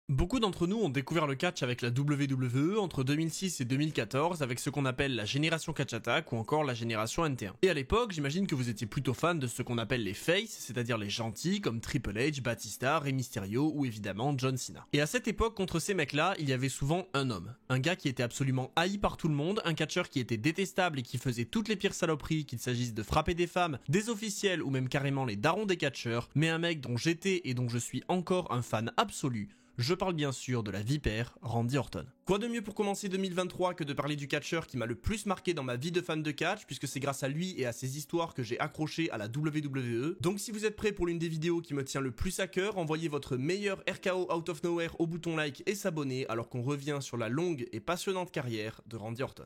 Beaucoup d'entre nous ont découvert le catch avec la WWE entre 2006 et 2014 avec ce qu'on appelle la génération Catch Attack ou encore la génération NT1. Et à l'époque, j'imagine que vous étiez plutôt fan de ce qu'on appelle les faces, c'est-à-dire les gentils comme Triple H, Batista, Rey Mysterio ou évidemment John Cena. Et à cette époque, contre ces mecs-là, il y avait souvent un homme. Un gars qui était absolument haï par tout le monde, un catcheur qui était détestable et qui faisait toutes les pires saloperies, qu'il s'agisse de frapper des femmes, des officiels ou même carrément les darons des catcheurs, mais un mec dont j'étais et dont je suis encore un fan absolu. Je parle bien sûr de la vipère Randy Orton. Quoi de mieux pour commencer 2023 que de parler du catcheur qui m'a le plus marqué dans ma vie de fan de catch, puisque c'est grâce à lui et à ses histoires que j'ai accroché à la WWE. Donc si vous êtes prêts pour l'une des vidéos qui me tient le plus à cœur, envoyez votre meilleur RKO out of nowhere au bouton like et s'abonner alors qu'on revient sur la longue et passionnante carrière de Randy Orton.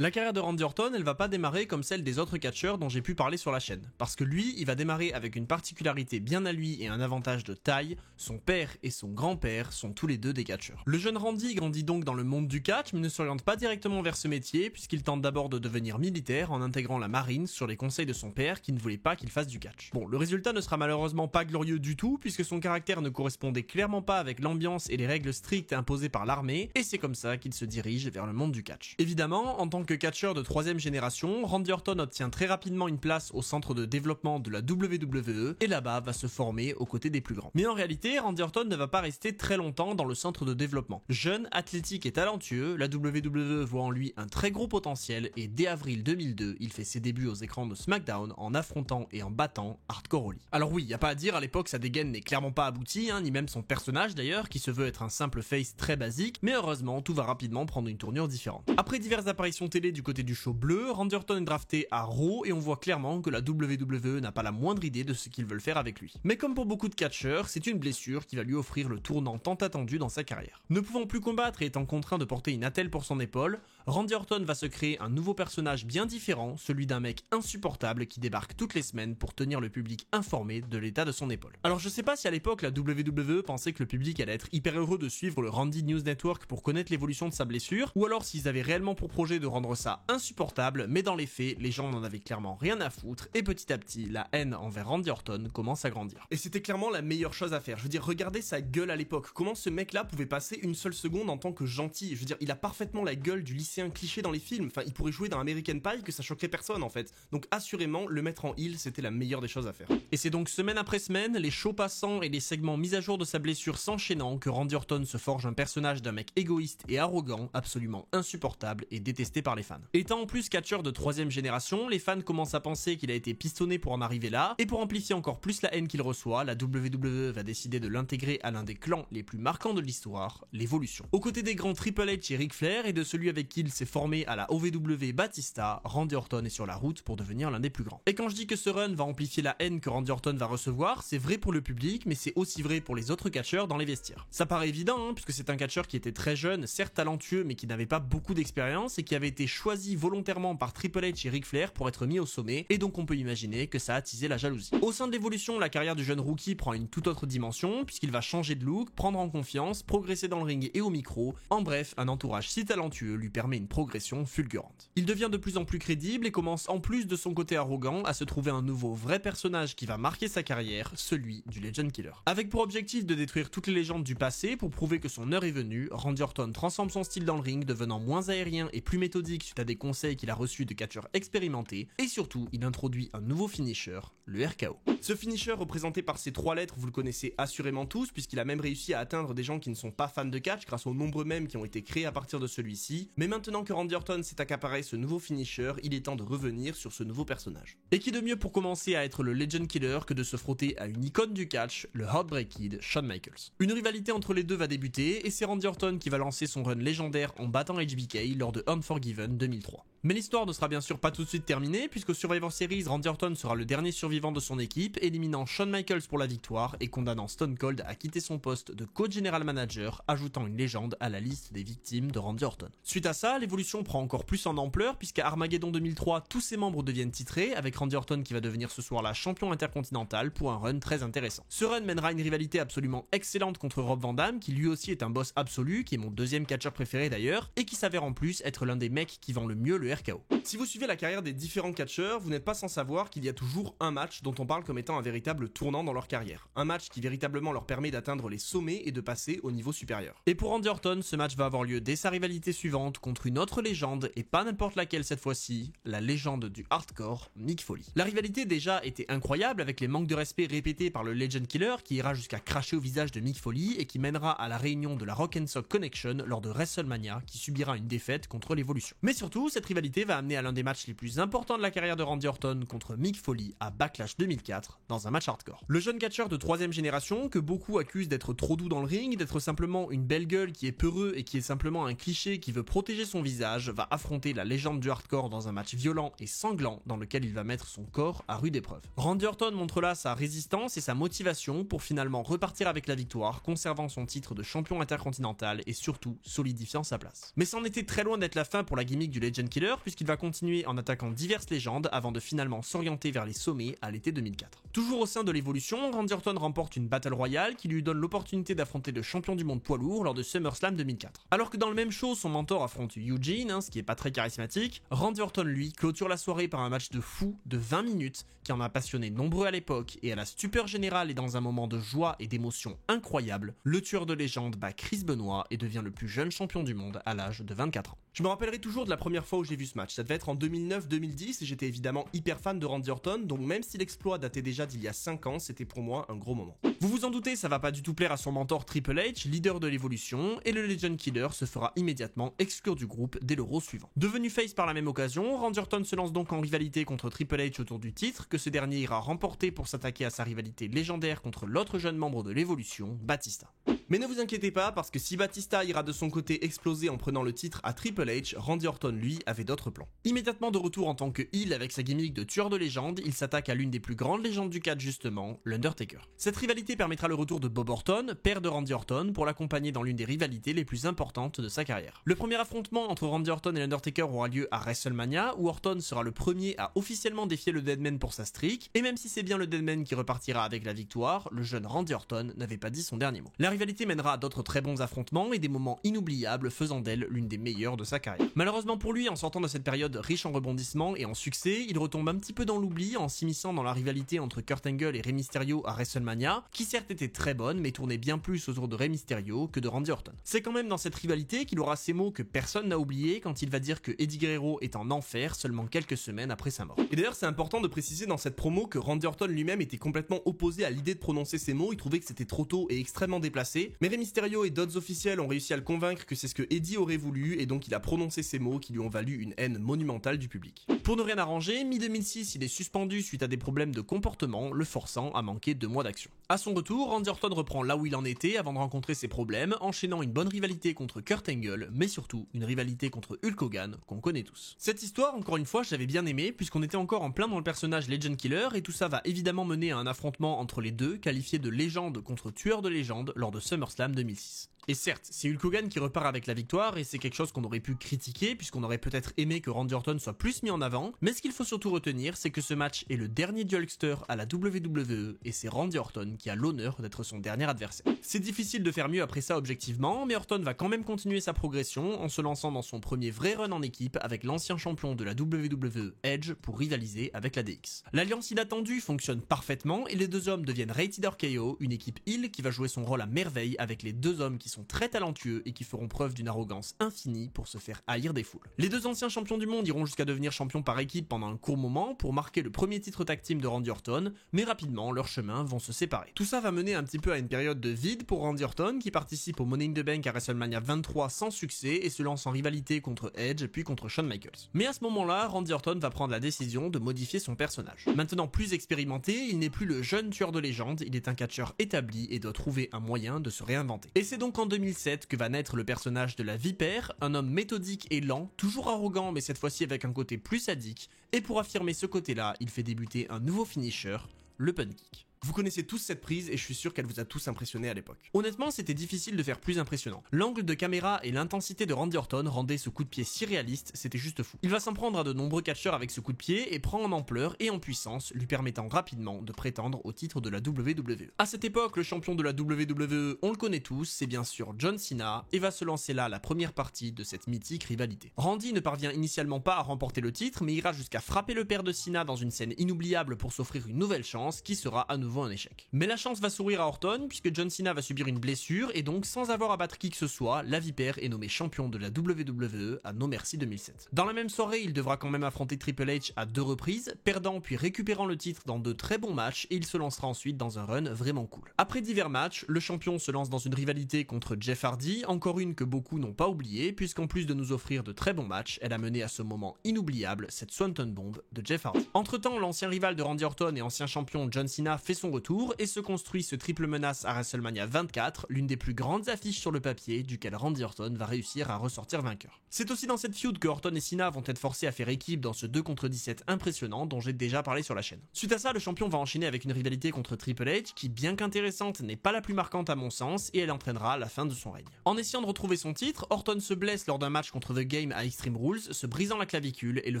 La carrière de Randy Orton, elle va pas démarrer comme celle des autres catcheurs dont j'ai pu parler sur la chaîne. Parce que lui, il va démarrer avec une particularité bien à lui et un avantage de taille, son père et son grand-père sont tous les deux des catcheurs. Le jeune Randy grandit donc dans le monde du catch, mais ne s'oriente pas directement vers ce métier, puisqu'il tente d'abord de devenir militaire en intégrant la marine sur les conseils de son père qui ne voulait pas qu'il fasse du catch. Bon, le résultat ne sera malheureusement pas glorieux du tout, puisque son caractère ne correspondait clairement pas avec l'ambiance et les règles strictes imposées par l'armée, et c'est comme ça qu'il se dirige vers le monde du catch. Évidemment, en tant que catcheur de 3ème génération, Randy Orton obtient très rapidement une place au centre de développement de la WWE et là-bas va se former aux côtés des plus grands. Mais en réalité, Randy Orton ne va pas rester très longtemps dans le centre de développement. Jeune, athlétique et talentueux, la WWE voit en lui un très gros potentiel et dès avril 2002, il fait ses débuts aux écrans de SmackDown en affrontant et en battant Hardcore Holly. Alors oui, y a pas à dire, à l'époque sa dégaine n'est clairement pas aboutie, ni même son personnage d'ailleurs, qui se veut être un simple face très basique, mais heureusement tout va rapidement prendre une tournure différente. Après diverses apparitions télé du côté du show bleu, Randy Orton est drafté à Raw et on voit clairement que la WWE n'a pas la moindre idée de ce qu'ils veulent faire avec lui. Mais comme pour beaucoup de catcheurs, c'est une blessure qui va lui offrir le tournant tant attendu dans sa carrière. Ne pouvant plus combattre et étant contraint de porter une attelle pour son épaule, Randy Orton va se créer un nouveau personnage bien différent, celui d'un mec insupportable qui débarque toutes les semaines pour tenir le public informé de l'état de son épaule. Alors je sais pas si à l'époque la WWE pensait que le public allait être hyper heureux de suivre le Randy News Network pour connaître l'évolution de sa blessure, ou alors s'ils avaient réellement pour projet de rendre ça insupportable, mais dans les faits, les gens n'en avaient clairement rien à foutre, et petit à petit, la haine envers Randy Orton commence à grandir. Et c'était clairement la meilleure chose à faire, je veux dire, regardez sa gueule à l'époque, comment ce mec-là pouvait passer une seule seconde en tant que gentil, je veux dire, il a parfaitement la gueule du lycéen cliché dans les films, enfin, il pourrait jouer dans American Pie que ça choquerait personne en fait, donc assurément, le mettre en heel, c'était la meilleure des choses à faire. Et c'est donc semaine après semaine, les shows passants et les segments mis à jour de sa blessure s'enchaînant que Randy Orton se forge un personnage d'un mec égoïste et arrogant, absolument insupportable et détesté par les fans. Étant en plus catcheur de 3ème génération, les fans commencent à penser qu'il a été pistonné pour en arriver là, et pour amplifier encore plus la haine qu'il reçoit, la WWE va décider de l'intégrer à l'un des clans les plus marquants de l'histoire, l'Évolution. Aux côtés des grands Triple H et Ric Flair, et de celui avec qui il s'est formé à la OVW Batista, Randy Orton est sur la route pour devenir l'un des plus grands. Et quand je dis que ce run va amplifier la haine que Randy Orton va recevoir, c'est vrai pour le public, mais c'est aussi vrai pour les autres catcheurs dans les vestiaires. Ça paraît évident, puisque c'est un catcheur qui était très jeune, certes talentueux, mais qui n'avait pas beaucoup d'expérience, et qui avait été choisi volontairement par Triple H et Ric Flair pour être mis au sommet, et donc on peut imaginer que ça a attisé la jalousie. Au sein de l'Évolution, la carrière du jeune rookie prend une toute autre dimension, puisqu'il va changer de look, prendre en confiance, progresser dans le ring et au micro, en bref, un entourage si talentueux lui permet une progression fulgurante. Il devient de plus en plus crédible et commence en plus de son côté arrogant à se trouver un nouveau vrai personnage qui va marquer sa carrière, celui du Legend Killer. Avec pour objectif de détruire toutes les légendes du passé pour prouver que son heure est venue, Randy Orton transforme son style dans le ring, devenant moins aérien et plus méthodique suite à des conseils qu'il a reçus de catcheurs expérimentés, et surtout, il introduit un nouveau finisher, le RKO. Ce finisher représenté par ces 3 lettres, vous le connaissez assurément tous, puisqu'il a même réussi à atteindre des gens qui ne sont pas fans de catch grâce aux nombreux mèmes qui ont été créés à partir de celui-ci, mais maintenant que Randy Orton s'est accaparé ce nouveau finisher, il est temps de revenir sur ce nouveau personnage. Et qui de mieux pour commencer à être le Legend Killer que de se frotter à une icône du catch, le Heartbreak Kid, Shawn Michaels. Une rivalité entre les deux va débuter, et c'est Randy Orton qui va lancer son run légendaire en battant HBK lors de Unforgiven 2003. Mais l'histoire ne sera bien sûr pas tout de suite terminée, puisque Survivor Series, Randy Orton sera le dernier survivant de son équipe, éliminant Shawn Michaels pour la victoire et condamnant Stone Cold à quitter son poste de coach general manager, ajoutant une légende à la liste des victimes de Randy Orton. Suite à ça, l'évolution prend encore plus en ampleur, puisqu'à Armageddon 2003, tous ses membres deviennent titrés, avec Randy Orton qui va devenir ce soir-là champion intercontinental pour un run très intéressant. Ce run mènera une rivalité absolument excellente contre Rob Van Dam, qui lui aussi est un boss absolu, qui est mon 2e catcheur préféré d'ailleurs, et qui s'avère en plus être l'un des mecs qui vend le mieux le RKO. Si vous suivez la carrière des différents catcheurs, vous n'êtes pas sans savoir qu'il y a toujours un match dont on parle comme étant un véritable tournant dans leur carrière. Un match qui véritablement leur permet d'atteindre les sommets et de passer au niveau supérieur. Et pour Randy Orton, ce match va avoir lieu dès sa rivalité suivante contre une autre légende, et pas n'importe laquelle cette fois-ci, la légende du hardcore, Mick Foley. La rivalité déjà était incroyable avec les manques de respect répétés par le Legend Killer qui ira jusqu'à cracher au visage de Mick Foley et qui mènera à la réunion de la Rock and Sock Connection lors de WrestleMania qui subira une défaite contre l'Evolution. Mais surtout, cette rivalité va amener à l'un des matchs les plus importants de la carrière de Randy Orton contre Mick Foley à Backlash 2004 dans un match hardcore. Le jeune catcheur de 3ème génération que beaucoup accusent d'être trop doux dans le ring, d'être simplement une belle gueule qui est peureux et qui est simplement un cliché qui veut protéger son visage, va affronter la légende du hardcore dans un match violent et sanglant dans lequel il va mettre son corps à rude épreuve. Randy Orton montre là sa résistance et sa motivation pour finalement repartir avec la victoire, conservant son titre de champion intercontinental et surtout solidifiant sa place. Mais c'en était très loin d'être la fin pour la gimmick du Legend Killer puisqu'il va continuer en attaquant diverses légendes avant de finalement s'orienter vers les sommets à l'été 2004. Toujours au sein de l'Evolution, Randy Orton remporte une Battle Royale qui lui donne l'opportunité d'affronter le champion du monde poids lourd lors de SummerSlam 2004. Alors que dans le même show, son mentor affronte Eugene, ce qui est pas très charismatique, Randy Orton lui clôture la soirée par un match de fou de 20 minutes qui en a passionné nombreux à l'époque et à la stupeur générale et dans un moment de joie et d'émotion incroyable, le tueur de légende bat Chris Benoit et devient le plus jeune champion du monde à l'âge de 24 ans. Je me rappellerai toujours de la première fois où j'ai vu ce match, ça devait être en 2009-2010 et j'étais évidemment hyper fan de Randy Orton, donc même si l'exploit datait déjà d'il y a 5 ans, c'était pour moi un gros moment. Vous vous en doutez, ça va pas du tout plaire à son mentor Triple H, leader de l'Evolution, et le Legend Killer se fera immédiatement exclure du groupe dès le Raw suivant. Devenu face par la même occasion, Randy Orton se lance donc en rivalité contre Triple H autour du titre, que ce dernier ira remporter pour s'attaquer à sa rivalité légendaire contre l'autre jeune membre de l'Evolution, Batista. Mais ne vous inquiétez pas, parce que si Batista ira de son côté exploser en prenant le titre à Triple H, Randy Orton lui avait d'autres plans. Immédiatement de retour en tant que heel avec sa gimmick de tueur de légende, il s'attaque à l'une des plus grandes légendes du catch justement, l'Undertaker. Cette rivalité permettra le retour de Bob Orton, père de Randy Orton, pour l'accompagner dans l'une des rivalités les plus importantes de sa carrière. Le premier affrontement entre Randy Orton et l'Undertaker aura lieu à WrestleMania, où Orton sera le premier à officiellement défier le Deadman pour sa streak, et même si c'est bien le Deadman qui repartira avec la victoire, le jeune Randy Orton n'avait pas dit son dernier mot. La rivalité mènera à d'autres très bons affrontements et des moments inoubliables faisant d'elle l'une des meilleures de sa carrière. Malheureusement pour lui, en sortant de cette période riche en rebondissements et en succès, il retombe un petit peu dans l'oubli en s'immisçant dans la rivalité entre Kurt Angle et Rey Mysterio à WrestleMania, qui certes était très bonne mais tournait bien plus autour de Rey Mysterio que de Randy Orton. C'est quand même dans cette rivalité qu'il aura ces mots que personne n'a oubliés quand il va dire que Eddie Guerrero est en enfer seulement quelques semaines après sa mort. Et d'ailleurs c'est important de préciser dans cette promo que Randy Orton lui-même était complètement opposé à l'idée de prononcer ces mots, il trouvait que c'était trop tôt et extrêmement déplacé, mais Rey Mysterio et d'autres officiels ont réussi à le convaincre que c'est ce que Eddie aurait voulu et donc il a prononcé ces mots qui lui ont valu une haine monumentale du public. Pour ne rien arranger, mi-2006 il est suspendu suite à des problèmes de comportement, le forçant à manquer 2 mois d'action. A son retour, Randy Orton reprend là où il en était avant de rencontrer ses problèmes, enchaînant une bonne rivalité contre Kurt Angle, mais surtout une rivalité contre Hulk Hogan qu'on connaît tous. Cette histoire, encore une fois, je l'avais bien aimée puisqu'on était encore en plein dans le personnage Legend Killer et tout ça va évidemment mener à un affrontement entre les deux, qualifié de légende contre tueur de légende lors de SummerSlam 2006. Et certes, c'est Hulk Hogan qui repart avec la victoire et c'est quelque chose qu'on aurait pu critiquer puisqu'on aurait peut-être aimé que Randy Orton soit plus mis en avant, mais ce qu'il faut surtout retenir, c'est que ce match est le dernier du Hulkster à la WWE et c'est Randy Orton qui a l'honneur d'être son dernier adversaire. C'est difficile de faire mieux après ça objectivement, mais Orton va quand même continuer sa progression en se lançant dans son premier vrai run en équipe avec l'ancien champion de la WWE Edge pour rivaliser avec la DX. L'alliance inattendue fonctionne parfaitement et les deux hommes deviennent Rated RKO, une équipe heel qui va jouer son rôle à merveille avec les deux hommes qui sont très talentueux et qui feront preuve d'une arrogance infinie pour se faire haïr des foules. Les deux anciens champions du monde iront jusqu'à devenir champions par équipe pendant un court moment pour marquer le premier titre tag team de Randy Orton, mais rapidement leurs chemins vont se séparer. Tout ça va mener un petit peu à une période de vide pour Randy Orton qui participe au Money in the Bank à WrestleMania 23 sans succès et se lance en rivalité contre Edge puis contre Shawn Michaels. Mais à ce moment-là, Randy Orton va prendre la décision de modifier son personnage. Maintenant plus expérimenté, il n'est plus le jeune tueur de légende, il est un catcheur établi et doit trouver un moyen de se réinventer. Et c'est donc en 2007 que va naître le personnage de la Vipère, un homme méthodique et lent, toujours arrogant mais cette fois-ci avec un côté plus sadique, et pour affirmer ce côté-là, il fait débuter un nouveau finisher, le Punt Kick. Vous connaissez tous cette prise et je suis sûr qu'elle vous a tous impressionné à l'époque. Honnêtement, c'était difficile de faire plus impressionnant. L'angle de caméra et l'intensité de Randy Orton rendaient ce coup de pied si réaliste, c'était juste fou. Il va s'en prendre à de nombreux catcheurs avec ce coup de pied et prend en ampleur et en puissance, lui permettant rapidement de prétendre au titre de la WWE. À cette époque, le champion de la WWE, on le connaît tous, c'est bien sûr John Cena, et va se lancer là la première partie de cette mythique rivalité. Randy ne parvient initialement pas à remporter le titre, mais ira jusqu'à frapper le père de Cena dans une scène inoubliable pour s'offrir une nouvelle chance qui sera à nouveau un échec. Mais la chance va sourire à Orton puisque John Cena va subir une blessure et donc sans avoir à battre qui que ce soit, la Vipère est nommé champion de la WWE à No Mercy 2007. Dans la même soirée, il devra quand même affronter Triple H à 2 reprises, perdant puis récupérant le titre dans de très bons matchs et il se lancera ensuite dans un run vraiment cool. Après divers matchs, le champion se lance dans une rivalité contre Jeff Hardy, encore une que beaucoup n'ont pas oubliée puisqu'en plus de nous offrir de très bons matchs, elle a mené à ce moment inoubliable cette Swanton Bomb de Jeff Hardy. Entre temps, l'ancien rival de Randy Orton et ancien champion John Cena fait son retour et se construit ce triple menace à WrestleMania 24, l'une des plus grandes affiches sur le papier duquel Randy Orton va réussir à ressortir vainqueur. C'est aussi dans cette feud que Orton et Cena vont être forcés à faire équipe dans ce 2 contre 17 impressionnant dont j'ai déjà parlé sur la chaîne. Suite à ça, le champion va enchaîner avec une rivalité contre Triple H qui, bien qu'intéressante, n'est pas la plus marquante à mon sens et elle entraînera la fin de son règne. En essayant de retrouver son titre, Orton se blesse lors d'un match contre The Game à Extreme Rules, se brisant la clavicule et le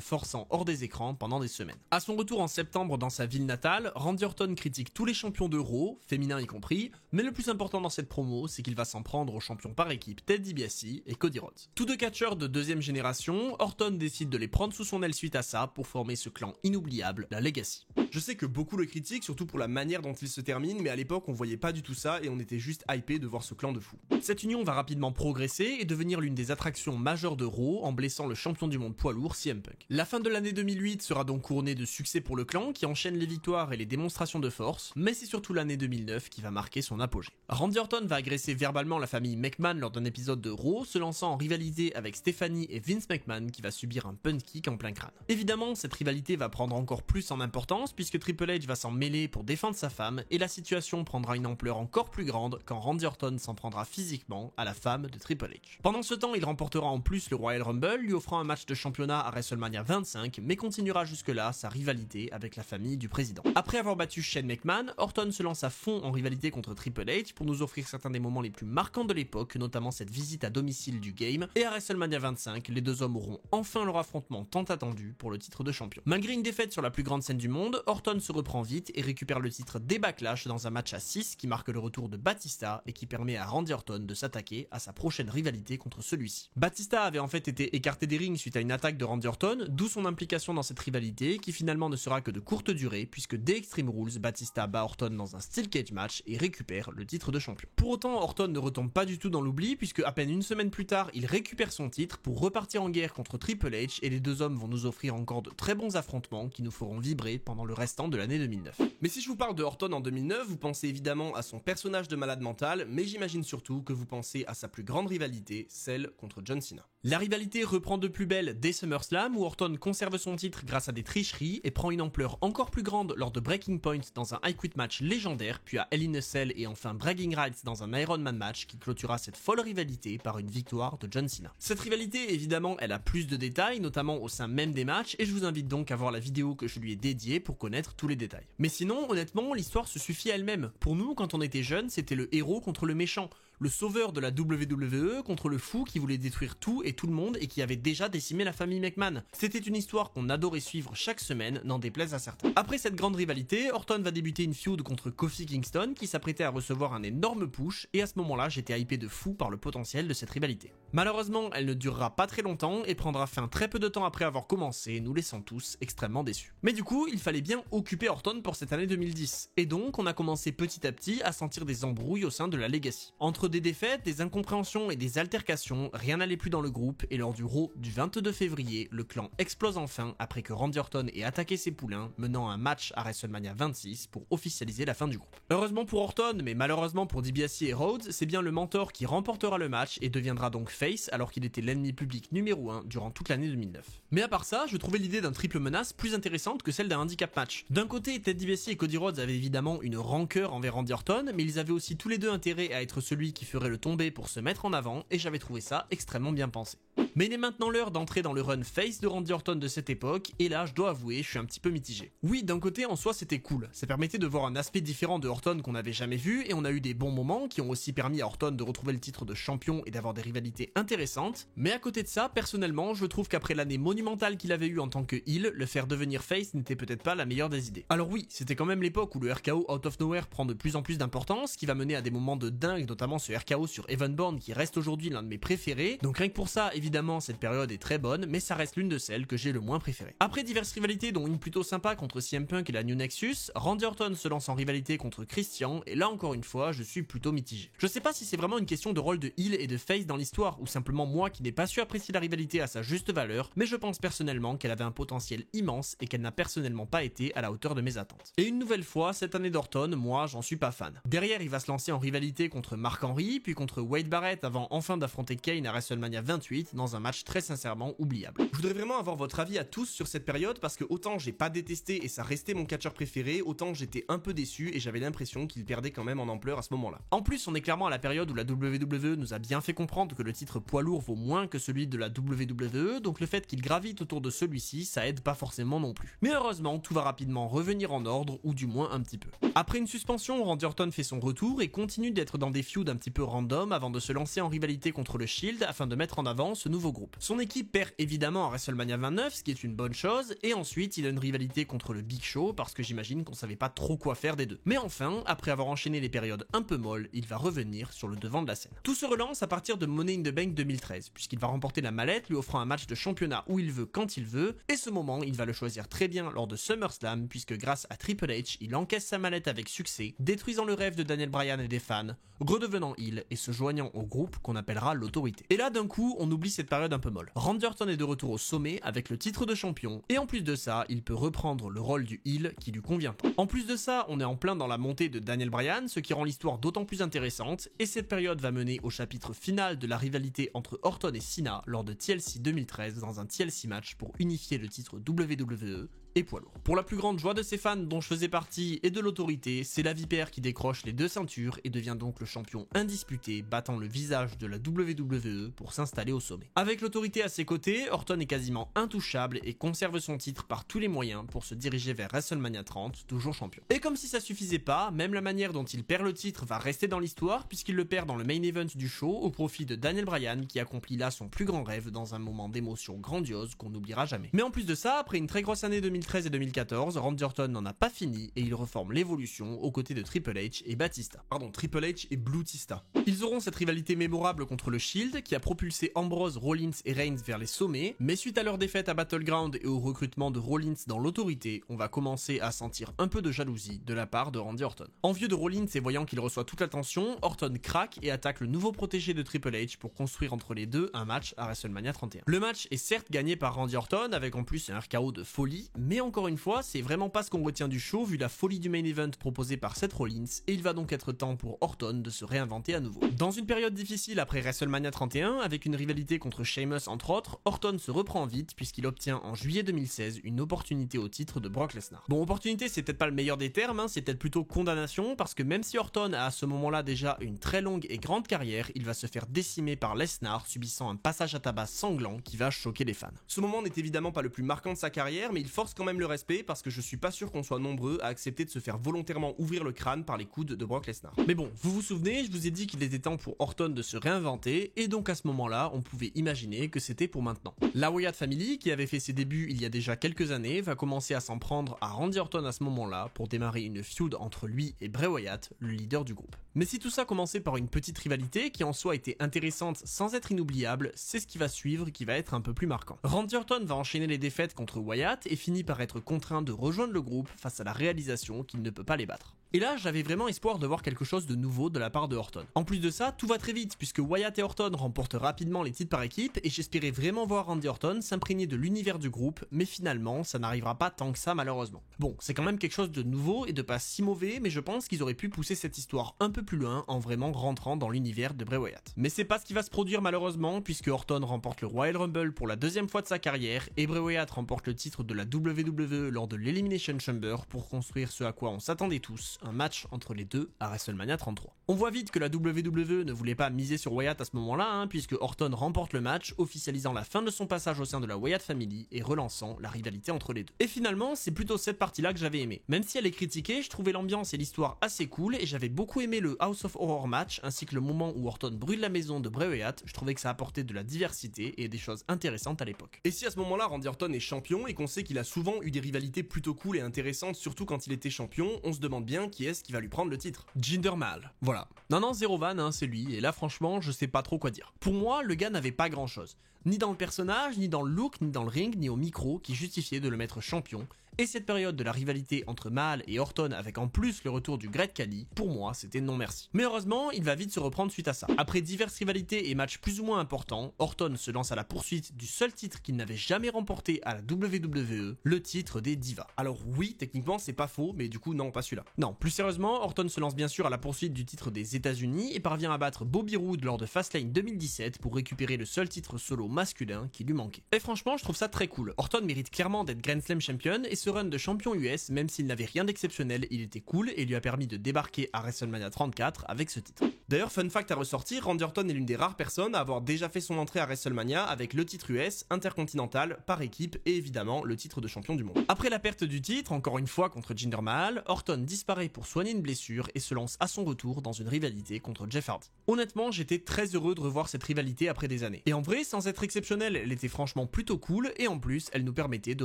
forçant hors des écrans pendant des semaines. À son retour en septembre dans sa ville natale, Randy Orton critique tous les champions de Raw, féminins y compris, mais le plus important dans cette promo, c'est qu'il va s'en prendre aux champions par équipe Ted DiBiase et Cody Rhodes. Tous deux catcheurs de deuxième génération, Orton décide de les prendre sous son aile suite à ça pour former ce clan inoubliable, la Legacy. Je sais que beaucoup le critiquent, surtout pour la manière dont il se termine, mais à l'époque on voyait pas du tout ça et on était juste hypé de voir ce clan de fous. Cette union va rapidement progresser et devenir l'une des attractions majeures de Raw en blessant le champion du monde poids lourd CM Punk. La fin de l'année 2008 sera donc couronnée de succès pour le clan qui enchaîne les victoires et les démonstrations de force, mais c'est surtout l'année 2009 qui va marquer son apogée. Randy Orton va agresser verbalement la famille McMahon lors d'un épisode de Raw, se lançant en rivalité avec Stephanie et Vince McMahon qui va subir un punt kick en plein crâne. Évidemment, cette rivalité va prendre encore plus en importance puisque Triple H va s'en mêler pour défendre sa femme et la situation prendra une ampleur encore plus grande quand Randy Orton s'en prendra physiquement à la femme de Triple H. Pendant ce temps, il remportera en plus le Royal Rumble, lui offrant un match de championnat à WrestleMania 25, mais continuera jusque-là sa rivalité avec la famille du président. Après avoir battu Shane McMahon, Orton se lance à fond en rivalité contre Triple H pour nous offrir certains des moments les plus marquants de l'époque, notamment cette visite à domicile du Game, et à WrestleMania 25, les deux hommes auront enfin leur affrontement tant attendu pour le titre de champion. Malgré une défaite sur la plus grande scène du monde, Orton se reprend vite et récupère le titre des Backlash dans un match à 6 qui marque le retour de Batista et qui permet à Randy Orton de s'attaquer à sa prochaine rivalité contre celui-ci. Batista avait en fait été écarté des rings suite à une attaque de Randy Orton, d'où son implication dans cette rivalité qui finalement ne sera que de courte durée puisque dès Extreme Rules, Batista bat Orton dans un Steel Cage match et récupère le titre de champion. Pour autant, Orton ne retombe pas du tout dans l'oubli puisque à peine une semaine plus tard, il récupère son titre pour repartir en guerre contre Triple H et les deux hommes vont nous offrir encore de très bons affrontements qui nous feront vibrer pendant le restant de l'année 2009. Mais si je vous parle de Orton en 2009, vous pensez évidemment à son personnage de malade mental, mais j'imagine surtout que vous pensez à sa plus grande rivalité, celle contre John Cena. La rivalité reprend de plus belle dès SummerSlam où Orton conserve son titre grâce à des tricheries et prend une ampleur encore plus grande lors de Breaking Point dans un I Quit match légendaire, puis à Hell in a Cell et enfin Bragging Rights dans un Iron Man match qui clôturera cette folle rivalité par une victoire de John Cena. Cette rivalité, évidemment, elle a plus de détails, notamment au sein même des matchs, et je vous invite donc à voir la vidéo que je lui ai dédiée pour connaître tous les détails. Mais sinon, honnêtement, l'histoire se suffit à elle-même. Pour nous, quand on était jeunes, c'était le héros contre le méchant. Le sauveur de la WWE contre le fou qui voulait détruire tout et tout le monde et qui avait déjà décimé la famille McMahon. C'était une histoire qu'on adorait suivre chaque semaine, n'en déplaise à certains. Après cette grande rivalité, Orton va débuter une feud contre Kofi Kingston qui s'apprêtait à recevoir un énorme push et à ce moment-là, j'étais hypé de fou par le potentiel de cette rivalité. Malheureusement, elle ne durera pas très longtemps et prendra fin très peu de temps après avoir commencé, nous laissant tous extrêmement déçus. Mais du coup, il fallait bien occuper Orton pour cette année 2010. Et donc, on a commencé petit à petit à sentir des embrouilles au sein de la Legacy. Entre des défaites, des incompréhensions et des altercations, rien n'allait plus dans le groupe et lors du Raw du 22 février, le clan explose enfin après que Randy Orton ait attaqué ses poulains, menant un match à WrestleMania 26 pour officialiser la fin du groupe. Heureusement pour Orton, mais malheureusement pour DiBiase et Rhodes, c'est bien le mentor qui remportera le match et deviendra donc face alors qu'il était l'ennemi public numéro 1 durant toute l'année 2009. Mais à part ça, je trouvais l'idée d'un triple menace plus intéressante que celle d'un handicap match. D'un côté, Ted DiBiase et Cody Rhodes avaient évidemment une rancœur envers Randy Orton, mais ils avaient aussi tous les deux intérêt à être celui qui ferait le tomber pour se mettre en avant et j'avais trouvé ça extrêmement bien pensé. Mais il est maintenant l'heure d'entrer dans le run face de Randy Orton de cette époque, et là je dois avouer, je suis un petit peu mitigé. Oui, d'un côté en soi c'était cool, ça permettait de voir un aspect différent de Orton qu'on n'avait jamais vu, et on a eu des bons moments qui ont aussi permis à Orton de retrouver le titre de champion et d'avoir des rivalités intéressantes, mais à côté de ça, personnellement, je trouve qu'après l'année monumentale qu'il avait eue en tant que heel, le faire devenir face n'était peut-être pas la meilleure des idées. Alors oui, c'était quand même l'époque où le RKO Out of Nowhere prend de plus en plus d'importance, qui va mener à des moments de dingue, notamment ce RKO sur Evan Bourne qui reste aujourd'hui l'un de mes préférés, donc rien que pour ça, évidemment, cette période est très bonne, mais ça reste l'une de celles que j'ai le moins préférées. Après diverses rivalités, dont une plutôt sympa contre CM Punk et la New Nexus, Randy Orton se lance en rivalité contre Christian, et là encore une fois, je suis plutôt mitigé. Je sais pas si c'est vraiment une question de rôle de heel et de face dans l'histoire, ou simplement moi qui n'ai pas su apprécier la rivalité à sa juste valeur, mais je pense personnellement qu'elle avait un potentiel immense et qu'elle n'a personnellement pas été à la hauteur de mes attentes. Et une nouvelle fois, cette année d'Orton, moi j'en suis pas fan. Derrière, il va se lancer en rivalité contre Mark Henry, puis contre Wade Barrett avant enfin d'affronter Kane à WrestleMania 28 dans un match très sincèrement oubliable. Je voudrais vraiment avoir votre avis à tous sur cette période parce que autant j'ai pas détesté et ça restait mon catcheur préféré, autant j'étais un peu déçu et j'avais l'impression qu'il perdait quand même en ampleur à ce moment-là. En plus, on est clairement à la période où la WWE nous a bien fait comprendre que le titre poids lourd vaut moins que celui de la WWE, donc le fait qu'il gravite autour de celui-ci, ça aide pas forcément non plus. Mais heureusement, tout va rapidement revenir en ordre, ou du moins un petit peu. Après une suspension, Randy Orton fait son retour et continue d'être dans des feuds un petit peu random avant de se lancer en rivalité contre le Shield afin de mettre en avant ce nouveau groupe. Son équipe perd évidemment à WrestleMania 29, ce qui est une bonne chose, et ensuite il a une rivalité contre le Big Show parce que j'imagine qu'on savait pas trop quoi faire des deux. Mais enfin, après avoir enchaîné les périodes un peu molles, il va revenir sur le devant de la scène. Tout se relance à partir de Money in the Bank 2013, puisqu'il va remporter la mallette, lui offrant un match de championnat où il veut quand il veut, et ce moment il va le choisir très bien lors de SummerSlam, puisque grâce à Triple H, il encaisse sa mallette avec succès, détruisant le rêve de Daniel Bryan et des fans, redevenant heel et se joignant au groupe qu'on appellera l'autorité. Et là d'un coup, on oublie cette période un peu molle. Randy Orton est de retour au sommet avec le titre de champion, et en plus de ça, il peut reprendre le rôle du heel qui lui convient tant. En plus de ça, on est en plein dans la montée de Daniel Bryan, ce qui rend l'histoire d'autant plus intéressante, et cette période va mener au chapitre final de la rivalité entre Orton et Cena lors de TLC 2013 dans un TLC match pour unifier le titre WWE et poids lourd. Pour la plus grande joie de ses fans dont je faisais partie et de l'autorité, c'est la vipère qui décroche les deux ceintures et devient donc le champion indisputé, battant le visage de la WWE pour s'installer au sommet. Avec l'autorité à ses côtés, Orton est quasiment intouchable et conserve son titre par tous les moyens pour se diriger vers WrestleMania 30, toujours champion. Et comme si ça suffisait pas, même la manière dont il perd le titre va rester dans l'histoire puisqu'il le perd dans le main event du show au profit de Daniel Bryan qui accomplit là son plus grand rêve dans un moment d'émotion grandiose qu'on n'oubliera jamais. Mais en plus de ça, après une très grosse année 2013 et 2014, Randy Orton n'en a pas fini et il reforme l'évolution aux côtés de Triple H et Batista. Pardon, Triple H et Blutista. Ils auront cette rivalité mémorable contre le Shield qui a propulsé Ambrose, Rollins et Reigns vers les sommets, mais suite à leur défaite à Battleground et au recrutement de Rollins dans l'autorité, on va commencer à sentir un peu de jalousie de la part de Randy Orton. Envieux de Rollins et voyant qu'il reçoit toute l'attention, Orton craque et attaque le nouveau protégé de Triple H pour construire entre les deux un match à WrestleMania 31. Le match est certes gagné par Randy Orton avec en plus un RKO de folie, mais encore une fois, c'est vraiment pas ce qu'on retient du show vu la folie du main event proposé par Seth Rollins, et il va donc être temps pour Orton de se réinventer à nouveau. Dans une période difficile après WrestleMania 31, avec une rivalité contre Sheamus entre autres, Orton se reprend vite puisqu'il obtient en juillet 2016 une opportunité au titre de Brock Lesnar. Bon, opportunité c'est peut-être pas le meilleur des termes, c'est peut-être plutôt condamnation, parce que même si Orton a à ce moment-là déjà une très longue et grande carrière, il va se faire décimer par Lesnar, subissant un passage à tabac sanglant qui va choquer les fans. Ce moment n'est évidemment pas le plus marquant de sa carrière, mais il force quand même le respect parce que je suis pas sûr qu'on soit nombreux à accepter de se faire volontairement ouvrir le crâne par les coudes de Brock Lesnar. Mais bon, vous vous souvenez, je vous ai dit qu'il était temps pour Orton de se réinventer, et donc à ce moment-là, on pouvait imaginer que c'était pour maintenant. La Wyatt Family, qui avait fait ses débuts il y a déjà quelques années, va commencer à s'en prendre à Randy Orton à ce moment-là pour démarrer une feud entre lui et Bray Wyatt, le leader du groupe. Mais si tout ça commençait par une petite rivalité qui en soi était intéressante sans être inoubliable, c'est ce qui va suivre qui va être un peu plus marquant. Randy Orton va enchaîner les défaites contre Wyatt et finit par être contraint de rejoindre le groupe face à la réalisation qu'il ne peut pas les battre. Et là, j'avais vraiment espoir de voir quelque chose de nouveau de la part de Orton. En plus de ça, tout va très vite puisque Wyatt et Orton remportent rapidement les titres par équipe et j'espérais vraiment voir Randy Orton s'imprégner de l'univers du groupe, mais finalement, ça n'arrivera pas tant que ça malheureusement. Bon, c'est quand même quelque chose de nouveau et de pas si mauvais, mais je pense qu'ils auraient pu pousser cette histoire un peu plus loin en vraiment rentrant dans l'univers de Bray Wyatt. Mais c'est pas ce qui va se produire malheureusement puisque Orton remporte le Royal Rumble pour la deuxième fois de sa carrière et Bray Wyatt remporte le titre de la WWE lors de l'Elimination Chamber pour construire ce à quoi on s'attendait tous, plus un match entre les deux à WrestleMania 33. On voit vite que la WWE ne voulait pas miser sur Wyatt à ce moment-là, puisque Orton remporte le match, officialisant la fin de son passage au sein de la Wyatt Family et relançant la rivalité entre les deux. Et finalement, c'est plutôt cette partie-là que j'avais aimé. Même si elle est critiquée, je trouvais l'ambiance et l'histoire assez cool, et j'avais beaucoup aimé le House of Horror match, ainsi que le moment où Orton brûle la maison de Bray Wyatt. Je trouvais que ça apportait de la diversité et des choses intéressantes à l'époque. Et si à ce moment-là, Randy Orton est champion, et qu'on sait qu'il a souvent eu des rivalités plutôt cool et intéressantes, surtout quand il était champion, on se demande bien qui est-ce qui va lui prendre le titre. Jinder Mahal. Voilà. Non, zéro van, c'est lui, et là franchement, je sais pas trop quoi dire. Pour moi, le gars n'avait pas grand-chose. Ni dans le personnage, ni dans le look, ni dans le ring, ni au micro, qui justifiait de le mettre champion. Et cette période de la rivalité entre Mahal et Orton avec en plus le retour du Great Khali, pour moi c'était non merci. Mais heureusement, il va vite se reprendre suite à ça. Après diverses rivalités et matchs plus ou moins importants, Orton se lance à la poursuite du seul titre qu'il n'avait jamais remporté à la WWE, le titre des Divas. Alors oui, techniquement c'est pas faux, mais du coup non, pas celui-là. Non, plus sérieusement, Orton se lance bien sûr à la poursuite du titre des États-Unis et parvient à battre Bobby Roode lors de Fastlane 2017 pour récupérer le seul titre solo masculin qui lui manquait. Et franchement, je trouve ça très cool. Orton mérite clairement d'être Grand Slam Champion et ce run de champion US, même s'il n'avait rien d'exceptionnel, il était cool et lui a permis de débarquer à WrestleMania 34 avec ce titre. D'ailleurs, fun fact à ressortir, Randy Orton est l'une des rares personnes à avoir déjà fait son entrée à WrestleMania avec le titre US, intercontinental, par équipe et évidemment le titre de champion du monde. Après la perte du titre, encore une fois contre Jinder Mahal, Orton disparaît pour soigner une blessure et se lance à son retour dans une rivalité contre Jeff Hardy. Honnêtement, j'étais très heureux de revoir cette rivalité après des années. Et en vrai, sans être exceptionnelle, elle était franchement plutôt cool et en plus, elle nous permettait de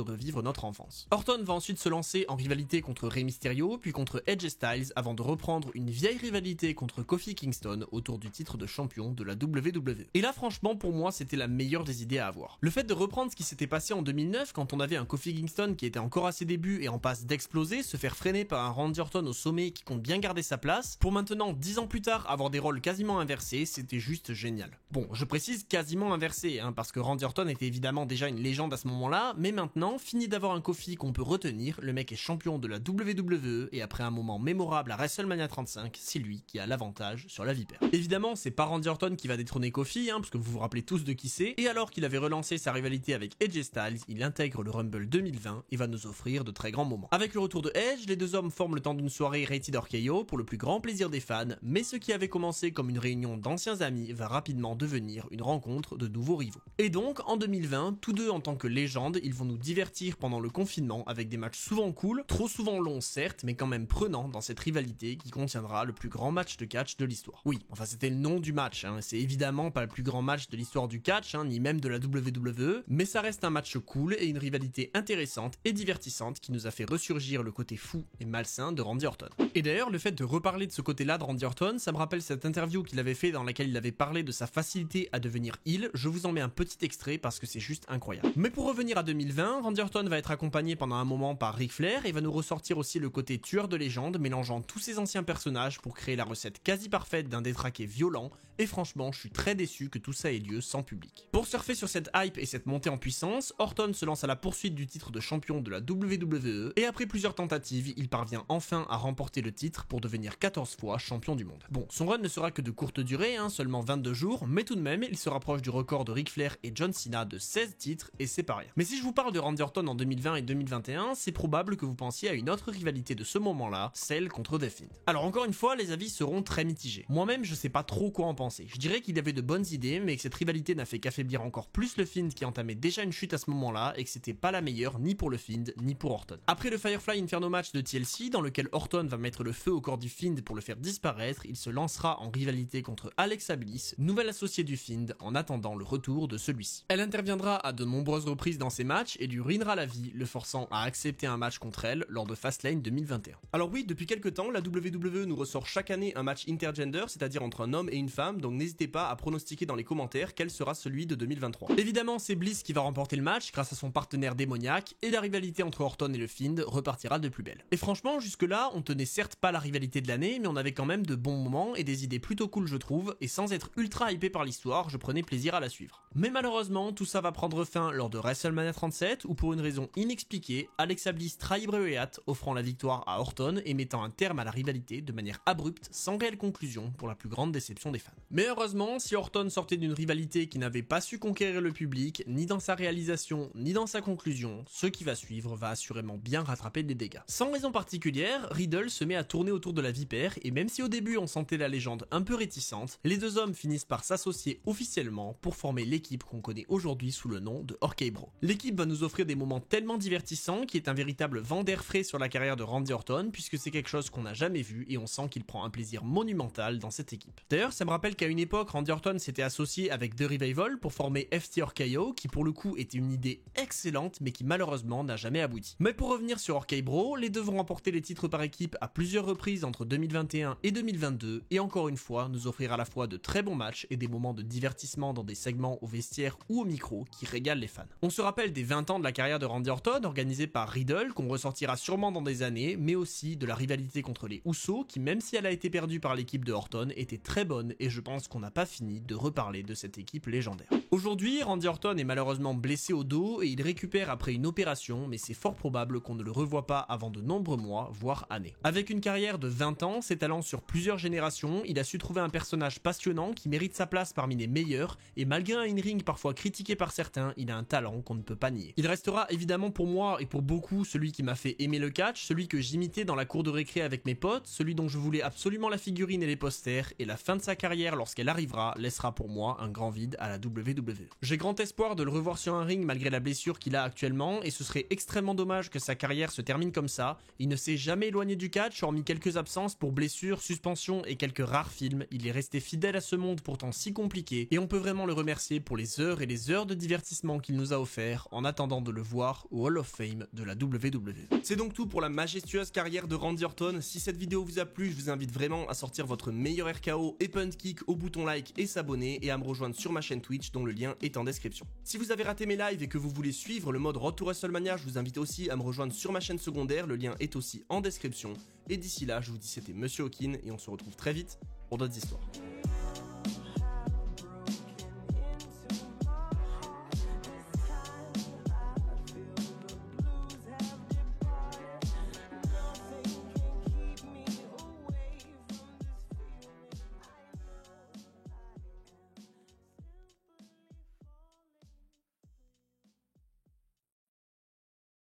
revivre notre enfance. Orton va ensuite se lancer en rivalité contre Rey Mysterio, puis contre Edge Styles, avant de reprendre une vieille rivalité contre Kofi Kingston autour du titre de champion de la WWE. Et là franchement pour moi c'était la meilleure des idées à avoir. Le fait de reprendre ce qui s'était passé en 2009 quand on avait un Kofi Kingston qui était encore à ses débuts et en passe d'exploser, se faire freiner par un Randy Orton au sommet qui compte bien garder sa place, pour maintenant 10 ans plus tard avoir des rôles quasiment inversés, c'était juste génial. Bon, je précise quasiment inversé, parce que Randy Orton était évidemment déjà une légende à ce moment-là, mais maintenant, fini d'avoir un Kofi qu'on peut retenir, le mec est champion de la WWE et après un moment mémorable à WrestleMania 35, c'est lui qui a l'avantage sur la vipère. Évidemment, c'est pas Randy Orton qui va détrôner Kofi, parce que vous vous rappelez tous de qui c'est, et alors qu'il avait relancé sa rivalité avec Edge Styles, il intègre le Rumble 2020 et va nous offrir de très grands moments. Avec le retour de Edge, les deux hommes forment le temps d'une soirée Rated RKO pour le plus grand plaisir des fans, mais ce qui avait commencé comme une réunion d'anciens amis va rapidement devenir une rencontre de nouveaux rivaux. Et donc, en 2020, tous deux en tant que légendes, ils vont nous divertir pendant le confinement avec des matchs souvent cool, trop souvent longs certes, mais quand même prenants dans cette rivalité qui contiendra le plus grand match de catch de l'histoire. Oui, enfin c'était le nom du match, c'est évidemment pas le plus grand match de l'histoire du catch, ni même de la WWE, mais ça reste un match cool et une rivalité intéressante et divertissante qui nous a fait ressurgir le côté fou et malsain de Randy Orton. Et d'ailleurs, le fait de reparler de ce côté-là de Randy Orton, ça me rappelle cette interview qu'il avait fait dans laquelle il avait parlé de sa facilité à devenir heel. Je vous en mets un petit extrait parce que c'est juste incroyable. Mais pour revenir à 2020, Randy Orton va être accompagné pendant un moment par Ric Flair et va nous ressortir aussi le côté tueur de légende, mélangeant tous ses anciens personnages pour créer la recette quasi parfaite d'un détraqué violent, et franchement je suis très déçu que tout ça ait lieu sans public. Pour surfer sur cette hype et cette montée en puissance, Orton se lance à la poursuite du titre de champion de la WWE, et après plusieurs tentatives, il parvient enfin à remporter le titre pour devenir 14 fois champion du monde. Bon, son run ne sera que de courte durée, seulement 22 jours, mais tout de même, il se rapproche du record de Ric Flair et John Cena de 16 titres, et c'est pas rien. Mais si je vous parle de Randy Orton en 2020 et 2021, c'est probable que vous pensiez à une autre rivalité de ce moment-là, celle contre The Fiend. Alors encore une fois, les avis seront très mitigés. Moi-même, je sais pas trop quoi en penser. Je dirais qu'il avait de bonnes idées, mais que cette rivalité n'a fait qu'affaiblir encore plus le Fiend qui entamait déjà une chute à ce moment-là, et que c'était pas la meilleure ni pour le Fiend, ni pour Orton. Après le Firefly Inferno match de TLC, dans lequel Orton va mettre le feu au corps du Fiend pour le faire disparaître, il se lancera en rivalité contre Alexa Bliss, nouvelle associée du Fiend, en attendant le retour de celui-ci. Elle interviendra à de nombreuses reprises dans ses matchs et lui ruinera la vie, le forçant à accepter un match contre elle lors de Fastlane 2021. Alors oui, depuis quelques temps, la WWE nous ressort chaque année un match intergender, c'est-à-dire entre un homme et une femme, donc n'hésitez pas à pronostiquer dans les commentaires quel sera celui de 2023. Évidemment, c'est Bliss qui va remporter le match grâce à son partenaire démoniaque, et la rivalité entre Orton et le Fiend repartira de plus belle. Et franchement, jusque-là, on tenait certes pas la rivalité de l'année, mais on avait quand même de bons moments et des idées plutôt cool je trouve, et sans être ultra hypé par l'histoire, je prenais plaisir à la suivre. Mais malheureusement, tout ça va prendre fin lors de WrestleMania 37, où pour une raison inexpliquée, février, Alexa Bliss trahit Bray Wyatt, offrant la victoire à Orton et mettant un terme à la rivalité de manière abrupte, sans réelle conclusion, pour la plus grande déception des fans. Mais heureusement, si Orton sortait d'une rivalité qui n'avait pas su conquérir le public, ni dans sa réalisation, ni dans sa conclusion, ce qui va suivre va assurément bien rattraper les dégâts. Sans raison particulière, Riddle se met à tourner autour de la vipère, et même si au début on sentait la légende un peu réticente, les deux hommes finissent par s'associer officiellement pour former l'équipe qu'on connaît aujourd'hui sous le nom de RK Bro. L'équipe va nous offrir des moments tellement divertissants qui est un véritable vent d'air frais sur la carrière de Randy Orton, puisque c'est quelque chose qu'on n'a jamais vu et on sent qu'il prend un plaisir monumental dans cette équipe. D'ailleurs, ça me rappelle qu'à une époque, Randy Orton s'était associé avec The Revival pour former FTRKO, qui pour le coup était une idée excellente mais qui malheureusement n'a jamais abouti. Mais pour revenir sur RK Bro, les deux vont remporter les titres par équipe à plusieurs reprises entre 2021 et 2022 et encore une fois nous offrir à la fois de très bons matchs et des moments de divertissement dans des segments au vestiaire ou au micro qui régalent les fans. On se rappelle des 20 ans de la carrière de Randy Orton organisée par Riddle qu'on ressortira sûrement dans des années, mais aussi de la rivalité contre les Usos qui, même si elle a été perdue par l'équipe de Orton, était très bonne et je pense qu'on n'a pas fini de reparler de cette équipe légendaire. Aujourd'hui, Randy Orton est malheureusement blessé au dos et il récupère après une opération, mais c'est fort probable qu'on ne le revoie pas avant de nombreux mois, voire années. Avec une carrière de 20 ans, s'étalant sur plusieurs générations, il a su trouver un personnage passionnant qui mérite sa place parmi les meilleurs et malgré un in-ring parfois critiqué par certains, il a un talent qu'on ne peut pas nier. Il restera évidemment pour moi et pour beaucoup celui qui m'a fait aimer le catch, celui que j'imitais dans la cour de récré avec mes potes, celui dont je voulais absolument la figurine et les posters, et la fin de sa carrière lorsqu'elle arrivera laissera pour moi un grand vide à la WWE. J'ai grand espoir de le revoir sur un ring malgré la blessure qu'il a actuellement et ce serait extrêmement dommage que sa carrière se termine comme ça. Il ne s'est jamais éloigné du catch hormis quelques absences pour blessures, suspensions et quelques rares films. Il est resté fidèle à ce monde pourtant si compliqué et on peut vraiment le remercier pour les heures et les heures de divertissement qu'il nous a offert en attendant de le voir au Hall of Fame de la WWE. C'est donc tout pour la majestueuse carrière de Randy Orton. Si cette vidéo vous a plu, je vous invite vraiment à sortir votre meilleur RKO et punt kick au bouton like et s'abonner et à me rejoindre sur ma chaîne Twitch dont le lien est en description. Si vous avez raté mes lives et que vous voulez suivre le mode Road to WrestleMania, je vous invite aussi à me rejoindre sur ma chaîne secondaire, le lien est aussi en description. Et d'ici là, je vous dis c'était Monsieur Hawkin et on se retrouve très vite pour d'autres histoires.